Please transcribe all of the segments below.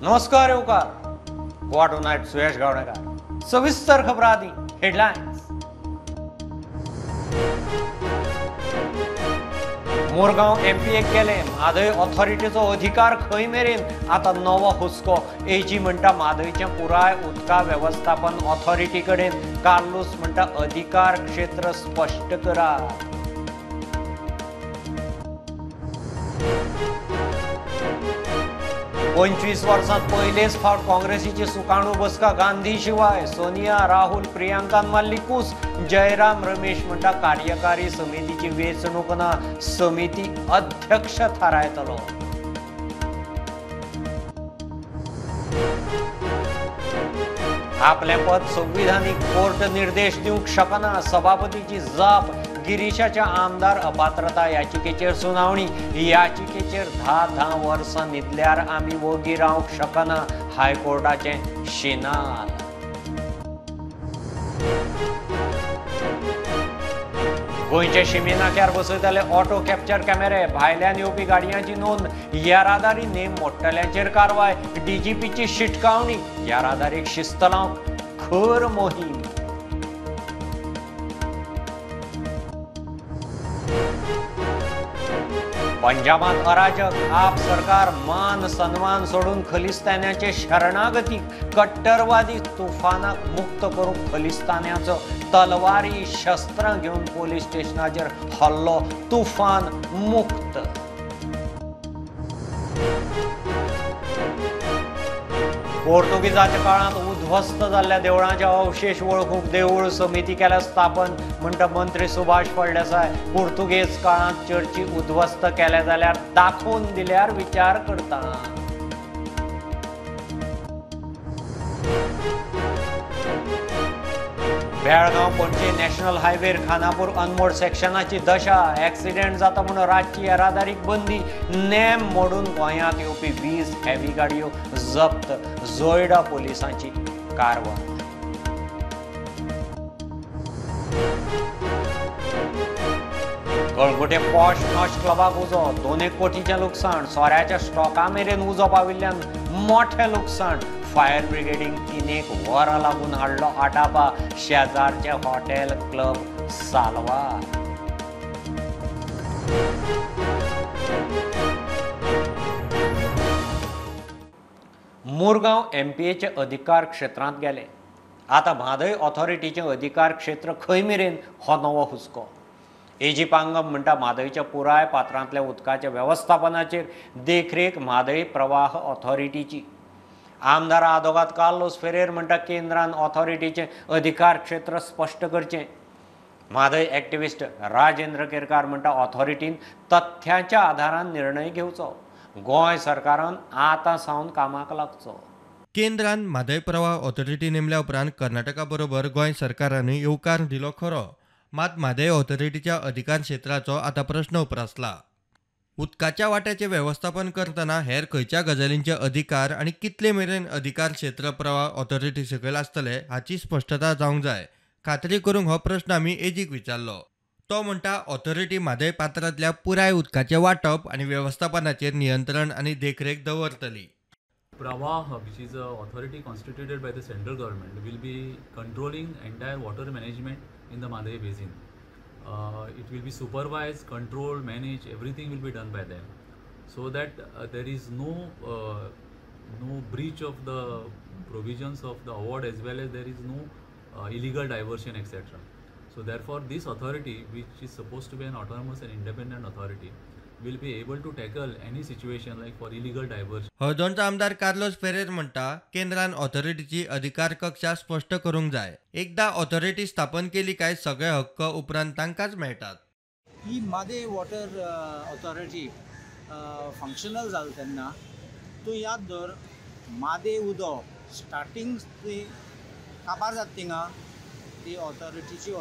नमस्कार येवकार गोवा टुनाइट सुयश गावडेकार सविस्तर खबरां आदी हेडलायन्स। मोरगांव एमपीएक गेले म्हादय ऑथॉरिटीचो अधिकार खंय मेरेन आता नवो हुस्को। एजी म्हणटा म्हादयचे पुराय उदका वेवस्थापन ऑथॉरिटी कडेन। कार्लोस म्हणटा अधिकार क्षेत्र स्पष्ट करा। 25 वर्सांत पयलेच फावट काँग्रेसीची सुकाणू बसका गांधी शिवाय सोनिया राहुल प्रियांकान मारली कूस। जयराम रमेश म्हणटा कार्यकारी समितीची वेंचणूक ना, समिती अध्यक्ष थारायतलो। आपले पद संविधानीक कोर्ट निर्देश दिवंक शकना, सभापतीची जाप। गिरीशाच्या आमदार अपात्रता याचिकेचेर सुनावणी। याचिकेचेर 10 वर्सां न्हिदल्यार आमी वगी रावंक शकना, हायकोर्टाचे शिनाल। गोंयचे शिमे नाक्यार बसयताले ऑटो कॅप्चर कॅमेरे। भायल्यान येवपी गाडयांची नोंद। येरादारी नेम मोडटल्यांचेर कारवाय। डीजीपीची शिटकावणी। येरादारीक शिस्त लावंक खर मोहीम। पंजाबात अराजक। आप सरकार मान सन्मान सोडून खलिस्तान्याचे शरणागती। कट्टरवादी तुफानाक मुक्त करूंक खलिस्तान्याचो तलवारी शस्त्रां घेवन पोलीस स्टेशनाचेर हल्लो। तुफान मुक्त। पोर्तुगीजाच्या काळात उध्वस्त जाल्ल्या देवळांचे अवशेष वळखूंक देवूळ समिती केल्या स्थापन, म्हणटा मंत्री सुभाष फळदेसाय। पोर्तुगेज काळात चर्ची उध्वस्त केल्या जाल्यार दाखोवन दिल्यार विचार करता। बेळगांव पणजी नॅशनल हायवेर खानापूर अनमोड सेक्शनाची दशा। एक्सिडेंट जाता म्हणून रातची येरादारीक बंदी। नेम मोडून गोंयांत येवपी 20 हेवी गाडयो जप्त। जोयडा पोलिसांची कारवाय। कळंगुटे पॉश नॉश क्लबाक उजो। 2 कोटींचें लुकसाण। सोऱ्याच्या स्टॉका मेरेन उजो पाविल्ल्यान मोठें लुकसाण। फायर ब्रिगेडीन 3 वरां लागून हाडलो आटापा। शेजारचे हॉटेल क्लब साल्वार। मुरगांव एमपीएचे अधिकार क्षेत्रांत गेले। आता म्हादय ऑथॉरिटीचे अधिकार क्षेत्र खंय मेरेन हो नवो हुस्को। एजी पांगम म्हणटा म्हादयच्या पुराय पात्रांतल्या उदकाच्या वेवस्थापनाचेर देखरेख म्हादय प्रवाह ऑथॉरिटीची। आमदार आदोगाद कार्लोस फेरेर म्हणटा केंद्रान ऑथॉरिटीचे अधिकार क्षेत्र स्पष्ट करचें। म्हादय एक्टिविस्ट राजेंद्र केरकार म्हणटा ऑथॉरिटीन तथ्याच्या आधारान निर्णय घेवचो। गोंय सरकारान आतां सावन कामाक लागचो। केंद्रान म्हादय प्रवाह ऑथॉरिटी नेमल्या उपरांत कर्नाटका बरोबर गोंय सरकारानूय येवकार दिलो खरो, मात म्हादय ऑथॉरिटीच्या अधिकार क्षेत्राचो आतां प्रश्न उप्रासला। उदकाच्या वाट्याचें वेवस्थापन करतना हेर खंयच्या गजालींचे अधिकार आनी कितले मेरेन अधिकार क्षेत्र प्रवाह ऑथॉरिटी सकयल आसतले हाची स्पश्टता जावंक जाय। खात्री करूंक हो प्रश्न आमी एजीक विचारलो। तो म्हणटा ऑथॉरिटी म्हादय पात्रांतल्या पुराय उदकाचें वांटप आनी वेवस्थापनाचेर नियंत्रण आनी देखरेख दवरतली। Prawaha, which is an authority constituted by the central government, will be controlling entire water management in the Madhya Basin. It will be supervised, controlled, managed, everything will be done by them, so that there is no breach of the provisions of the award, as well as there is no illegal diversion, etc. So therefore this authority, which is supposed to be an autonomous and independent authority, will be able to tackle any situation like for illegal diversion. हळदोणचो आमदार Carlos फेरेर म्हणटा केंद्रान ऑथॉरिटीची अधिकार कक्षा स्पष्ट करूंक जाय। एकदा authority स्थापन केली काय सगळे हक्क उपरांत तांकांच मेळटात। ही म्हादय वॉटर ऑथॉरिटी फंक्शनल जाली तेन्ना तूं याद दवर म्हादय उदो स्टार्टिंग काबार जाता थिंगा ती ऑथॉरिटीची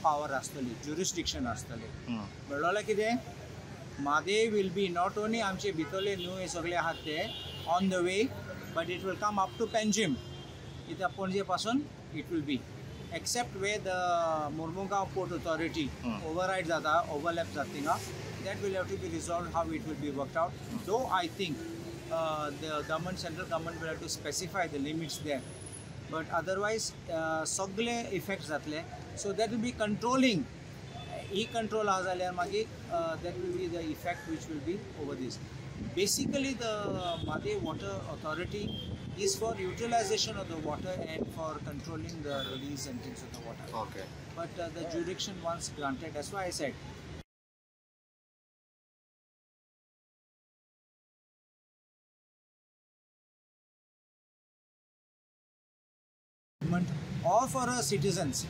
पावर आसतली, ज्युरिस्डिक्शन आसतली। म्हणल्यार कितें म्हादय विल बी नॉट ओन्ली आमचे भितरले न्हू हे सगळे आहात ते on the way, but it will come up to Panjim. इथं पणजे पासून it will be except way the Mormugao port authority override जाता, ओवरलॅप जाता थिंगा, that will have to be resolved how it will be worked out. Though I think the government, central government will have to specify the limits there. But otherwise, सगळे effects जातले. So that will be controlling. E-control ha जाल्यार मागीर that will be the effect which will be over this. Basically, the Madhe Water Authority is for utilization of the water and for controlling the release and things of the water. Okay. But the jurisdiction once granted, that's why I said. Or for our citizens.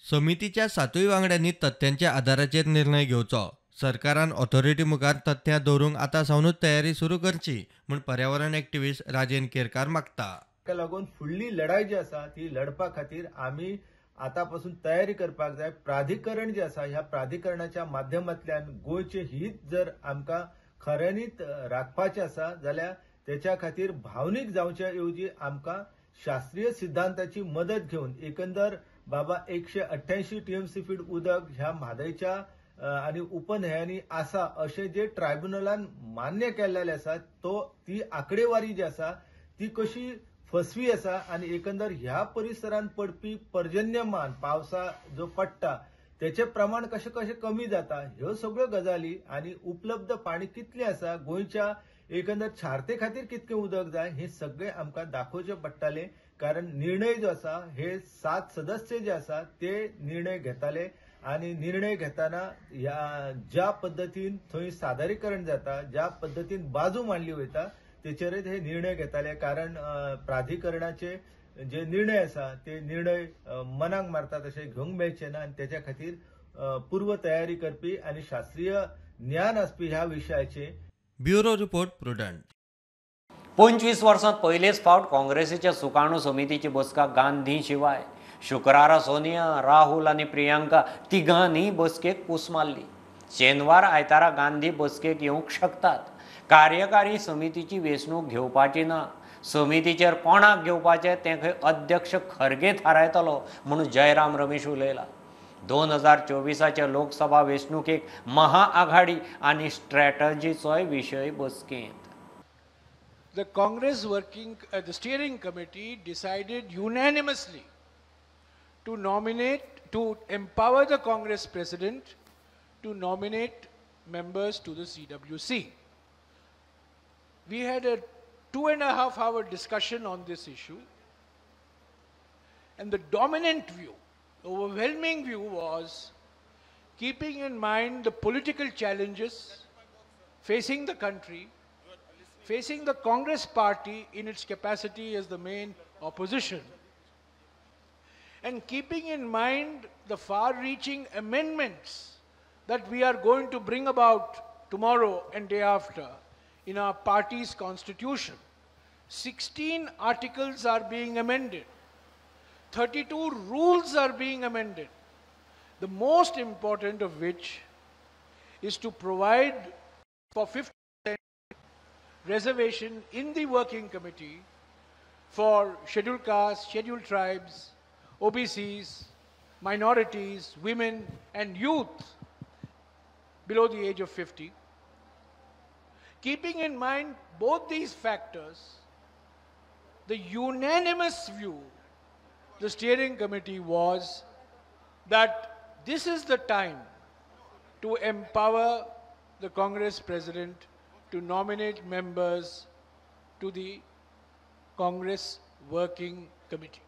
समितीच्या 7 वांगड्यांनी तथ्यांच्या आधाराचेर निर्णय घेवचो. सरकारान authority मुखार तथ्यां दवरूंक आतां सावनूच तयारी सुरू करची म्हूण पर्यावरण एक्टिव्हिस्ट राजेन केरकार मागता. ताका लागून फुडली लढाई जी आसा ती लढपा खातीर आमी आतां पासून तयारी करपाक जाय. प्राधिकरण जे आसा ह्या प्राधिकरणाच्या माध्यमांतल्यान गोंयचे हित जर आमकां खऱ्यांनीच राखपाचें आसा जाल्यार तेच्या खातीर भावनीक जावच्या ऐवजी आमकां शास्त्रीय सिद्धांताची मदत घेवन एकंदर बाबा 188 टीएमसी फीट उदक ह्या म्हादयच्या आणि उपन्हयांनी आसा अशें जे ट्रायब्युनलान मान्य केल्लेलें आसा ती आंकडेवारी जी आसा ती कशी फसवी आसा आणि एकंदर ह्या परिसरांत पडपी पर्जन्यमान पावसा जो पडटा तेचे प्रमाण कशें कशें कमी जाता ह्यो सगळ्यो गजाली आणि उपलब्ध पाणी कितलें आसा गोंयच्या एकंदर छारते खातीर कितकें उदक जाय हे सगळे आमकां दाखोवचें पडटलें. कारण निर्णय जो आसा हे 7 सदस्य जे आसा ते निर्णय घेताले आणि निर्णय घेताना ज्या पद्धतीन थंय सादरीकरण जाता ज्या पद्धतीन बाजू मांडली वयता तेचेरच हे निर्णय घेताले. कारण प्राधिकरणाचे जे निर्णय आसा ते निर्णय मनाक मारता तशें घेवंक मेळचे ना आणि त्याच्या खातीर पूर्व तयारी करपी आणि शास्त्रीय ज्ञान आसपी ह्या विशयाचे. Bureau report prudent. 25 वर्सांत पयलेच फावट काँग्रेसीच्या सुकाणू समितीची बसका गांधी शिवाय शुक्रारा सोनिया, राहुल आणि प्रियांका तिगांनी बसकेक पूस मारली. शेनवार आयतारा गांधी बसकेक येवंक शकतात. कार्यकारी समितीची वेंचणूक घेवपाची ना. समितीचेर कोणाक घेवपाचें तें खंय अध्यक्ष खरगे थारायतलो म्हणून जयराम रमेश उलयला. 2024च्या लोकसभा वेंचणुकेक महाआघाडी आणि स्ट्रॅटजीचोय विशय बसकेंत. The Congress the steering committee decided unanimously to empower the Congress president to nominate members to the CWC. We had a 2.5-hour discussion on this issue, and the dominant view, overwhelming view was, keeping in mind the political challenges facing the country, facing the Congress party in its capacity as the main opposition, and keeping in mind the far-reaching amendments that we are going to bring about tomorrow and day after in our party's constitution. 16 articles are being amended. 32 rules are being amended. The most important of which is to provide for 50% reservation in the working committee for scheduled castes, scheduled tribes, OBCs, minorities, women and youth below the age of 50. Keeping in mind both these factors, the unanimous view the steering committee was that this is the time to empower the Congress president to nominate members to the Congress Working Committee.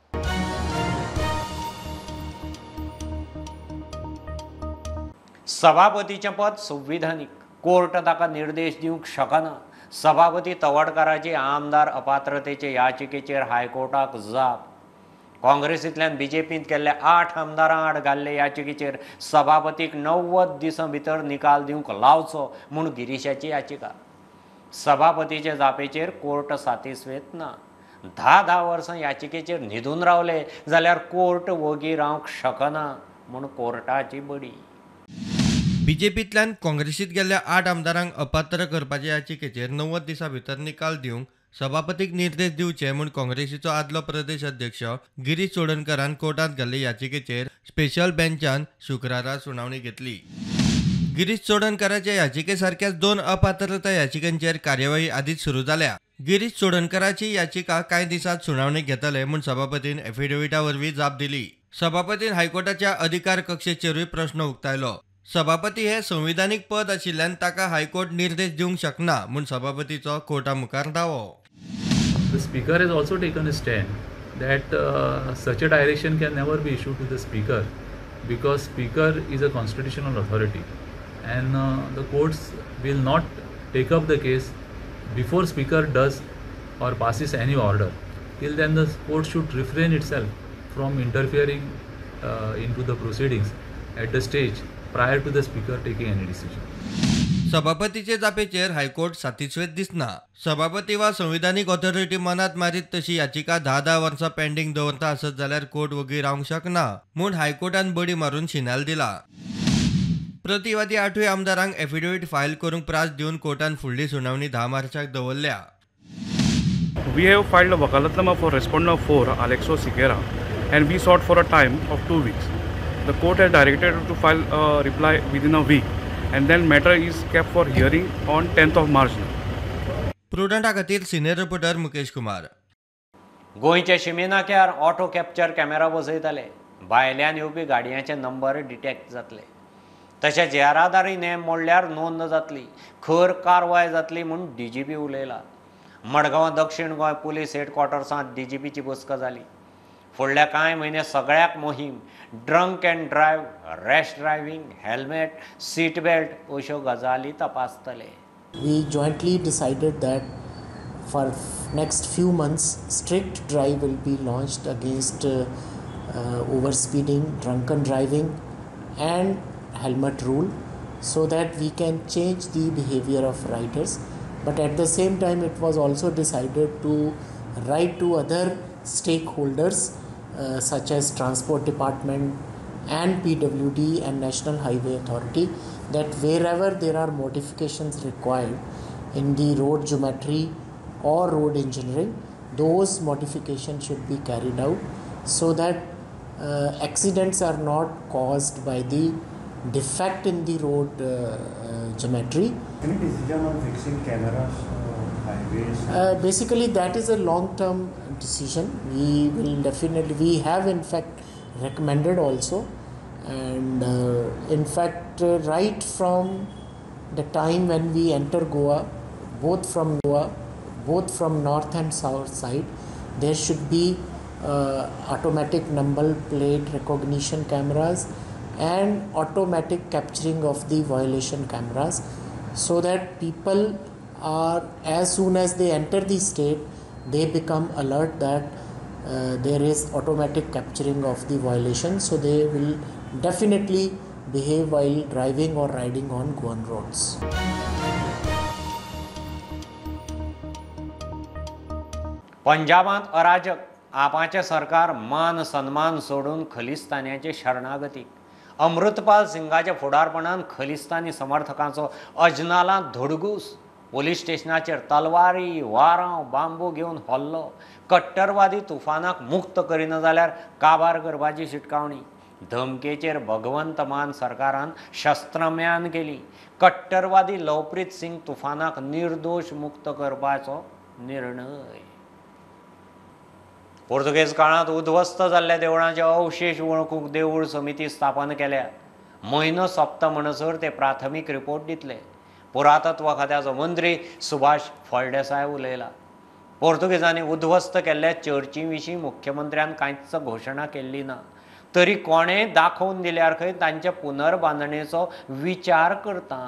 सभापतीचें पद संविधानीक. Court ताका निर्देश दिवंक शकना. सभापती तवडकाराची आमदार अपात्रतेचे याचिकेचेर हायकोर्टाक जाप. काँग्रेसींतल्यान बीजेपींत केल्ल्या 8 आमदारां आड घाल्ले याचिकेचेर सभापतीक 90 दिसां भितर निकाल दिवंक लावचो म्हूण गिरीशाची याचिका. सभापतीचे जापेचेर कोर्ट सातिस्वेत ना. 10 वर्सां याचिकेचेर न्हिदून रावले जाल्यार कोर्ट वगी रावंक शकना म्हूण कोर्टाची बडी. बीजेपींतल्यान काँग्रेसींत गेल्ल्या 8 आमदारांक अपात्र करपाच्या याचिकेचेर 90 दिसां भितर निकाल दिवंक सभापतीक निर्देश दिवचे म्हूण काँग्रेसीचो आदलो प्रदेश अध्यक्ष गिरीश चोडणकरान कोर्टांत घाल्ले याचिकेचेर स्पेशल बेंचान शुक्रारा सुनावणी घेतली. गिरीश चोडणकराच्या याचिके सारक्याच 2 अपात्रता याचिकांचेर कार्यवाही आदींच सुरू जाल्या. गिरीश चोडणकराची याचिका कांय दिसात सुनावणेक घेतले म्हूण सभापतीन एफिडेव्हिटा वरवीं जाप दिली. सभापतीन हायकोर्टाच्या अधिकार कक्षेचेरूय प्रश्न उक्तायलो. सभापती हे संविधानीक पद आशिल्ल्यान ताका हायकोर्ट निर्देश दिवंक शकना म्हूण सभापतीचो कोर्टा मुखार दावो. The speaker has also taken a stand that such a direction can never be issued to the speaker because speaker is a constitutional authority and the courts will not take up the case before speaker does or passes any order. Till then the court should refrain itself from interfering into the proceedings at the stage prior to the speaker taking any decision. सभापतीचे जापेचेर high court सातिस्वेत दिसना. सभापती वा संविधानीक authority मनात मारीत तशी याचिका 10 वर्सां पेंडिंग दवरता आसत जाल्यार कोर्ट वगी रावंक शकना म्हूण हायकोर्टान बडी मारून शिनाल दिला. प्रतिवादी 8 आमदारांक एफिडेव्हिट फायल करूंक प्रास दिवन कोर्टान फुडली सुनावणी 10 मार्चाक दवरल्या. We have filed a wakalatnama for respondent 4, Alexo Siqueira, and we sought for a time of 2 weeks. The court has directed to file a reply within a week, and then matter is kept for hearing on 10th of March. प्रुडंटा खातीर senior reporter Mukesh Kumar. गोंयच्या शिमेनाक्यार auto capture camera बसयतले. भायल्यान येवपी गाडयांचे number detect जातले. तशेंच येरादारी name मोडल्यार नोंद जातली. खर कारवाय जातली म्हूण DGP उलयला. मडगांव दक्षिण गोंय पुलीस हेडक्वॉर्टर्सांत DGPची बसका जाली. फुडल्या कांय म्हयने सगळ्याक मोहीम drunk and drive, rash driving, helmet, seat belt अश्यो गजाली तपासतले. We jointly decided that for next few months strict drive will be launched against overspeeding, drunken driving and helmet rule so that we can change the behavior of riders. But at the same time it was also decided to write to other stakeholders such as Transport Department and PWD and National Highway Authority that wherever there are modifications required in the road geometry or road engineering, those modifications should be carried out so that accidents are not caused by the defect in the road geometry. Any decision on fixing cameras highways? Basically that is a long-term decision. We have in fact recommended also, and in fact right from the time when we enter Goa, both from north and south side, there should be automatic number plate recognition cameras and automatic capturing of the violation cameras, so that people are, as soon as they enter the state, they become alert that there is automatic capturing of the violation, so they will definitely behave while driving or riding on Goan roads. पंजाबांत अराजक. आपाचें सरकार मान सन्मान सोडून खलिस्तान्याचे शरणागतीक. Amritpal सिंगाच्या फुडारपणान Khalistani समर्थकांचो अजनालांत धडगूस. Police स्टेशनाचेर तलवारी, वारां, बांबू घेवन हल्लो. कट्टरवादी तुफानाक मुक्त करिना जाल्यार काबार करपाची शिटकावणी. धमकेचेर भगवंत मान सरकारान शस्त्रम्यान केली. कट्टरवादी लवप्रीत सिंग तुफानाक निर्दोश मुक्त करपाचो निर्णय. पोर्तुगेज काळांत उध्वस्त जाल्ल्या देवळांचे अवशेश वळखूंक देवूळ समिती स्थापन केल्या. म्हयनो सोंपता म्हणसर ते प्राथमीक रिपोर्ट दितले. पुरातत्व खात्याचो मंत्री सुभाष फळदेसाय उलयला. पोर्तुगेजांनी उध्वस्त केल्ल्या चर्ची विशीं मुख्यमंत्र्यान कांयच घोशणा केल्ली ना. तरी कोणेय दाखोवन दिल्यार खंय तांच्या पुनर्बांदणेचो विचार करता.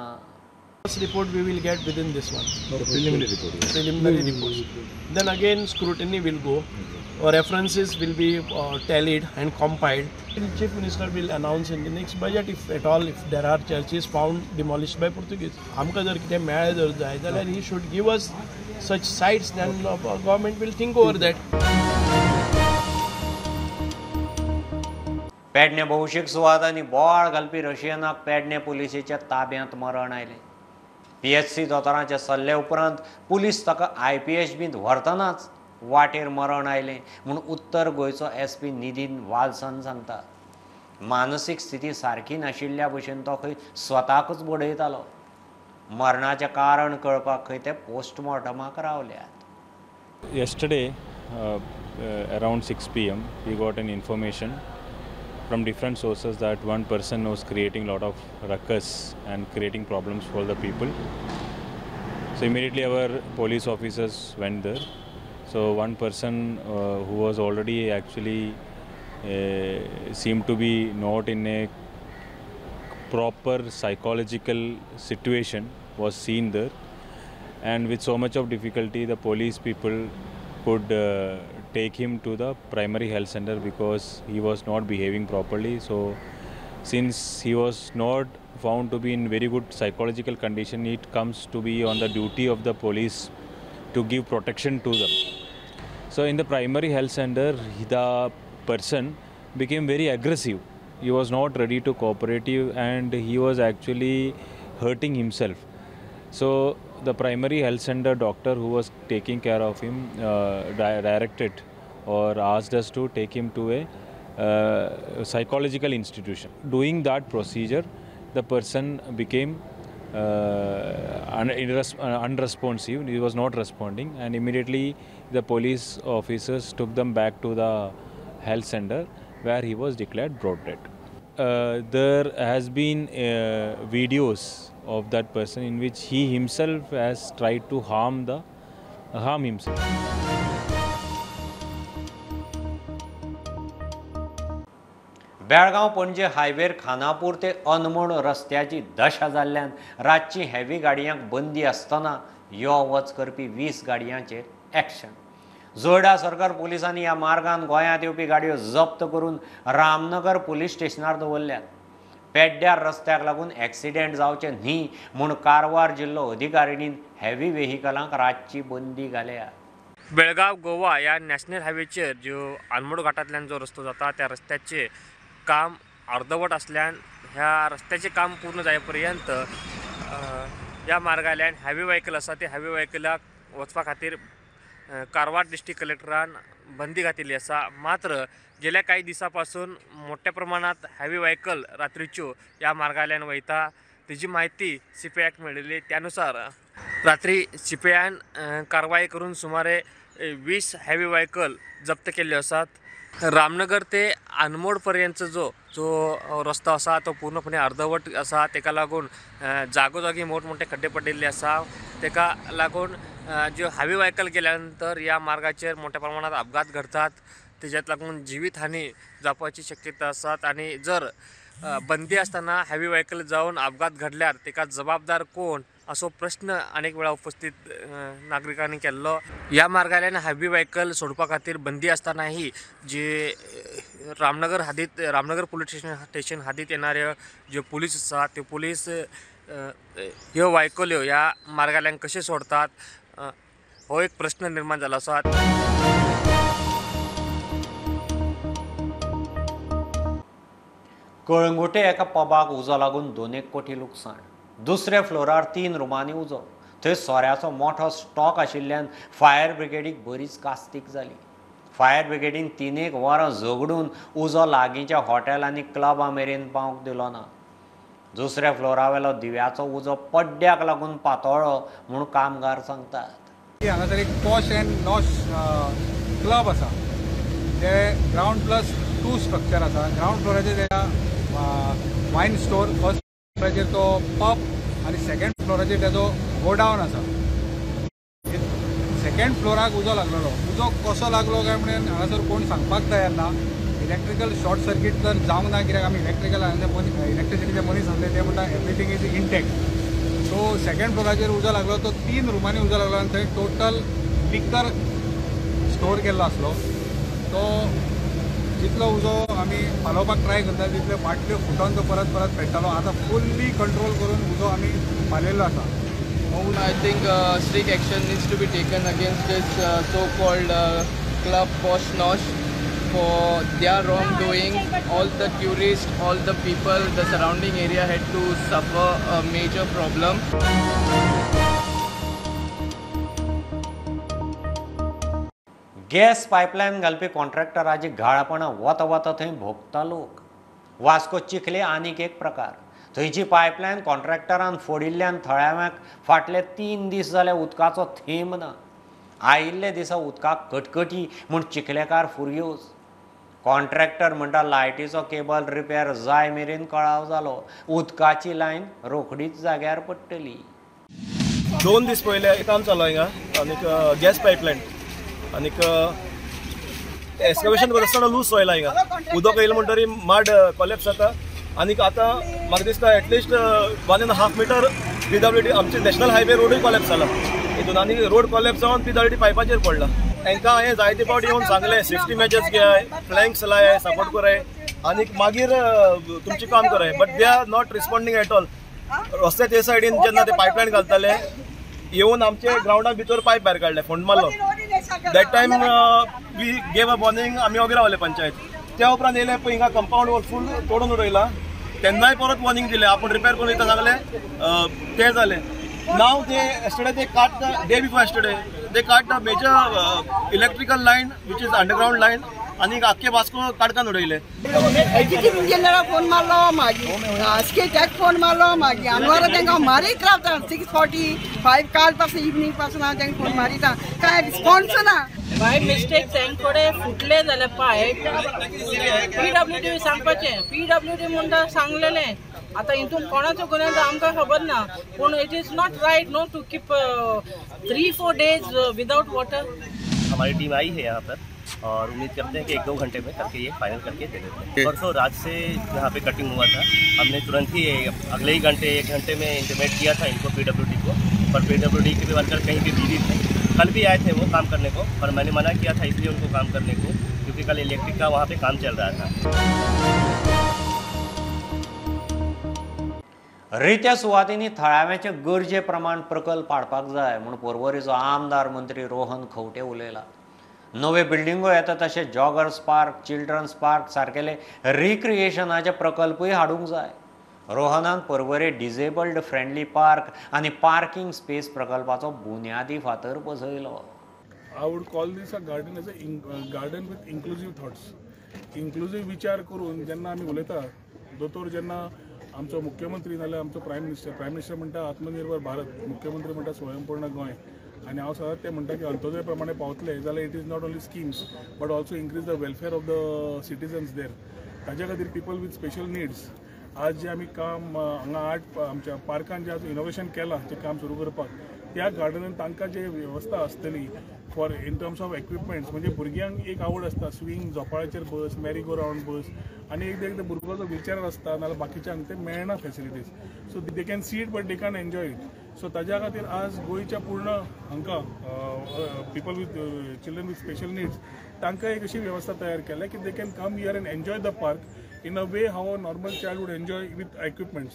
First report we will get within this one. Preliminary reports. Then again scrutiny will go. Or references will be tallied and compiled. The Chief Minister will announce in the next budget if at all if there are churches found demolished by Portuguese. आमकां जर कितें मेळ्ळें जर जाय जाल्यार he should give us such sites, then government will think over that. Pedne भौशीक सुवातांनी बोवाळ घालपी रशियनाक पेडणे पुलिसेच्या ताब्यांत मरण आयलें. PHC दोतोरांचे सल्ले उपरांत पुलीस ताका IPH बींत व्हरतनाच वाटेर मरण आयलें म्हूण उत्तर गोंयचो SP नितीन वालसन सांगता. मानसीक स्थिती सारकी नाशिल्ल्या भशेन तो खंय स्वताकच बडयतालो. मरणाचें कारण कळपाक खंय ते पोस्टमॉर्टमाक रावल्यात. Yesterday, around 6 p.m., we got an information from different sources that one person was creating a lot of ruckus and creating problems for the people. So immediately our police officers went there. So one person who was already actually seemed to be not in a proper psychological situation was seen there, and with so much of difficulty the police people could take him to the primary health center because he was not behaving properly. So since he was not found to be in very good psychological condition, it comes to be on the duty of the police to give protection to them. So in the primary health center, the person became very aggressive. He was not ready to cooperative and he was actually hurting himself. So the primary health center doctor who was taking care of him directed or asked us to take him to a psychological institution. Doing that procedure, the person became unresponsive. He was not responding, and immediately the police officers took them back to the health center where he was declared broad dead. There has been videos of that person in which he himself has tried to harm himself. Belgaum पणजे हायवेर खानापूर ते अनमोड रस्त्याची दशा जाल्ल्यान रातची heavy गाडयांक बंदी आसतना यो वच करपी 20 गाडयांचेर action. जोडा सरकार पुलिसांनी ह्या मार्गान गोंयांत येवपी गाडयो जप्त करून रामनगर पुलीस स्टेशनार दवरल्यात. पेड्ड्यार रस्त्याक लागून एक्सिडेंट जावचे न्ही म्हूण कारवार जिल्लो अधिकारिणीन हेवी व्हेहिकलांक रातची बंदी घाल्या. बेळगाव गोवा या नॅशनल हायवेचेर जो आनमोड घाटांतल्यान जो रस्तो जाता त्या रस्त्याचे काम अर्धवट असल्यान ह्या रस्त्याचे काम पूर्ण जायपर्यंत या मार्गाल्यान हॅवी व्हेकल आसा ते हॅवी व्हेकलाक वचपा खातीर कारवार डिस्ट्रिक्ट कलेक्टरान बंदी घातिल्ली आसा. मात्र गेल्या काही दिसांपासून मोठ्या प्रमाणात हॅवी व्हेकल रात्रीच्यो या मार्गाल्यान वयता तेजी माहिती CPIक मेळिल्ली. त्यानुसार रात्री CPIन कारवाई करून सुमारे 20 हॅवी व्हेकल जप्त केल्ले आसात. रामनगर ते अनमोड पर्यंतचो जो रस्तो आसा तो पूर्णपणे अर्धवट आसा. तेका लागून जागोजागी मोठमोठे खड्डे पडिल्ले आसा. तेका लागून जो हॅवी व्हेकल गेल्यानंतर या मार्गाचेर मोठ्या प्रमाणात अपघात घडतात. तेज्यात लागून जिवीतहानी जावपाची शक्यता आसात. आणि जर बंदी असताना हॅवी व्हेकल जाऊन अपघात घडल्यार तेका जबाबदार कोण असो प्रश्न अनेक वेळा उपस्थित नागरिकांनी केल्लो. या मार्गाल्यान हॅवी व्हेकल सोडपा खातीर बंदी असतानाही जे रामनगर पुलीस स्टेशन हातीत येणारे जे पुलीस आसा ते पुलीस ह्यो व्हेकल्यो ह्या मार्गाल्यान कशे सोडतात हो एक प्रश्न निर्माण जाला आसा. कळंगुटे एका पबाक उजो लागून 2 कोटी लुकसाण. दुसऱ्या फ्लोरार 3 रुमांनी उजो. थंय सोऱ्याचो मोठो स्टॉक आशिल्ल्यान फायर ब्रिगेडीक बरीच कास्तीक जाली. फायर ब्रिगेडीन 3 वरां झगडून उजो लागींच्या हॉटेल आनी क्लबा मेरेन पावंक दिलो ना. दुसऱ्या फ्लोरावेलो दिव्याचो उजो पड्ड्याक लागून पातळ्ळो म्हूण कामगार सांगतात. हांगासर एक पॉश अँड नॉश क्लब आसा. ते ग्राउंड +2 स्ट्रक्चर आसा. ग्राउंड फ्लोराचेर वायन स्टोर, फर्स्ट फ्लोराचेर तो पब आनी सेकंड फ्लोराचेर तेजो गोडावन आसा. सेकंड फ्लोराक उजो लागलेलो. उजो कसो लागलो काय म्हणून हांगासर कोण सांगपाक तयार ना. इलेक्ट्रिकल शॉर्ट सर्किट तर जावंक ना, कित्याक आमी इलेक्ट्रिसिटीचे मनीस आसले ते म्हणटा everything is intact. So second फ्लोराचेर उजो लागलो. तो 3 रुमांनी उजो लागलो आनी थंय टोटल लिकर स्टोर केल्लो आसलो. तो जितलो उजो आमी पालोवपाक ट्राय करता तितल्यो फाटल्यो फुटोन तो परत पेट्टलो. आतां फुल्ली कंट्रोल करून उजो आमी पालयल्लो आसा. I think strict action needs to be taken against this so-called club Posh Nosh for their wrongdoing. All the tourists, all the people, the surrounding area had to suffer a major problem. Gas pipeline घालपी कॉन्ट्रॅक्टराची घाळपणां वता थंय भोगता लोक. वास्को चिखले आनीक एक प्रकार. थंयची pipeline कॉन्ट्रॅक्टरान फोडिल्ल्यान थळाव्यांक फाटले 3 दीस जाले उदकाचो थेंब ना. आयिल्ले दिसा उदकाक कटकटी म्हूण चिखलेकार फुर्योज. कॉन्ट्रॅक्टर म्हणटा लायटीचो केबल रिपेर जाय मेरेन कळाव जालो. उदकाची लायन रोखडीच जाग्यार पडटली. 2 दीस पयले काम चालू हिंगा आनीक गॅस पायपलायन आनीक एक्सकवेशन करता आसतना लूज सोयला हिंगा. उदक येयलें म्हणटरी माड कॉलेप्स जाता आनीक आतां म्हाका दिसता एटलिस्ट 1.5 मीटर PWD आमचे नॅशनल हायवे रोडूय कॉलेप्स जाला हितून आनी रोड कॉलेप्स जावन PWD पायपाचेर पडला. तांकां हांवें जायते फावटी येवन सांगलें सेफ्टी मेजर्स घेयाय, फ्लँक्स लायाय, सपोर्ट कराय आनीक मागीर तुमचें काम कराय. But they are not responding at all. रस्ते ते सायडीन जेन्ना ते पायपलायन घालताले येवन आमचे ग्राउंडा भितर पायप भायर काडले, फोंड मारलो. That time we gave a warning. आमी वगैरे रावले पंचायत. त्या उपरांत येयले पळय हिंगा कंपाऊंड फूल तोडून उडयला. तेन्नाय परत वॉर्निंग दिले आपूण रिपेर करून दिता सांगले ते जाले. नाव ते एस्टरडे ते काट day before yesterday they cut a major electrical line which is underground line आणि आख्खे वास्को काडकान उडयले. एक्झिक्युटिव्ह इंजिनियरा फोन मारलो, मागीर आस्केटॅक फोन मारलो, मागीर अनवरा तांकां मारीत रावता 6:45 काल पासून इवनिंग पासून हांव तांकां फोन मारिता, कांय रिस्पॉन्स ना. बाय मिस्टेक तांकडे फुटले जाल्यार पायप PWD सांगपाचें. PWD म्हणटा सांगलेलें. आता हितून कोणाचो गुन्यांव आमकां खबर ना, पूण it is not right no to keep 3-4 days without water. हमारी टीम आई है यहाँ पर और उम्मीद करते हैं कि 1-2 घंटे में करके ये फाइनल करके दे देते हैं. परसों रात से यहाँ पे कटिंग हुआ था. हमने तुरंत ही अगले ही घंटे 1 घंटे में इंटीमेट किया था इनको PWD को, पर PWD के भी वर्कर कहीं भी बिजी थे. कल भी आए थे वो काम करने को, पर मैंने मना किया था इसलिए उनको काम करने को, क्योंकि कल इलेक्ट्रिक का वहाँ पे काम चल रहा था. रित्या सुवातींनी थळाव्याचे गरजे प्रमाण प्रकल्प हाडपाक जाय म्हूण पर्वरीचो आमदार मंत्री रोहन खंवटे उलयला. नवे बिल्डिंगो येता तशें जॉगर्स पार्क, चिल्ड्रन्स पार्क सारकेले रिक्रिएशनाचे प्रकल्पूय हाडूंक जाय. रोहनान पर्वरे डिजेबल्ड फ्रेंडली पार्क आनी पार्किंग स्पेस प्रकल्पाचो बुन्यादी फातर बसयलो. I would call this a garden as a garden with inclusive thoughts. Inclusive विचार करून जेन्ना आमी उलयता, दोतोर जेन्ना आमचो मुख्यमंत्री नाल्यार आमचो प्रायम मिनिस्टर म्हणटा आत्मनिर्भर भारत, मुख्यमंत्री म्हणटा स्वयंपूर्ण गोंय, आनी हांव सदांच ते म्हणटा की अंत्योदय प्रमाणे पावतले जाल्यार it is not only schemes but also increase the welfare of the citizens there. ताज्या खातीर पीपल विथ स्पेशल निड्स आज जे आमी काम हांगा आमच्या पार्कान जे आज इनोवेशन केलां तें काम सुरू करपाक, त्या गार्डनान तांकां जे वेवस्था आसतली for in terms of equipments, म्हणजे भुरग्यांक एक आवड आसता स्विंग, झोपाळ्याचेर बस, मॅरी गो रावंड बस, आनी एकदा भुरगो जो व्हिलचॅर आसता नाल्यार बाकीच्यांक ते मेळना facilities, so they can see it but they can enjoy it. So ताज्या खातीर आज गोंयच्या पूर्ण हांकां people with children with special needs तांकां एक अशी वेवस्था तयार केल्या की they can come here and enjoy the park in a way how a normal child would enjoy with equipments.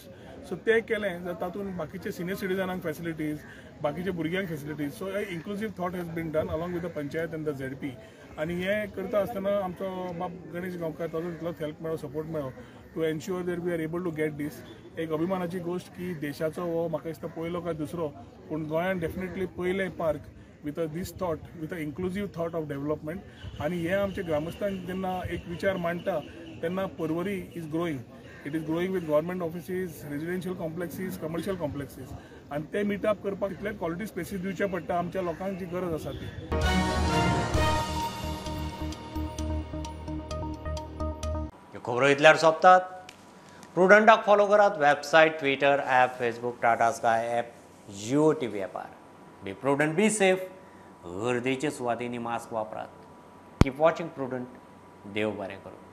So ते केलें जाल्यार तातूंत बाकीचे सिनियर सिटिजनांक फॅसिलिटीज, बाकीचे भुरग्यांक facilities, so inclusive thought has been done along with the panchayat and the ZP. आनी हें करता आसतना आमचो बाब गणेश गांवकार ताजो तितलोच हेल्प मेळ्ळो, सपोर्ट मेळ्ळो to ensure that we are able to get this. एक अभिमानाची गोश्ट की देशाचो हो म्हाका दिसता पयलो काय दुसरो, पूण गोंयान डेफिनेटली पयलें park with this thought, with a inclusive thought of development. आनी हे आमचे ग्रामस्थांक जेन्ना एक विचार मांडटा तेन्ना Porvorim is growing. It is growing with government offices, residential complexes, commercial complexes, आनी ते मिटअप करपाक इतले क्वॉलिटी स्पेसीस दिवचे पडटा आमच्या लोकांक जी गरज आसा ती. खबरो इतल्यार सोंपतात. प्रुडंटाक फॉलो करात website, Twitter, app, Facebook, Tata Sky app, Jio TV ॲपार. Be prudent, be safe. गर्देचे सुवातींनी मास्क वापरात. Keep watching prudent. देव बरें करूं.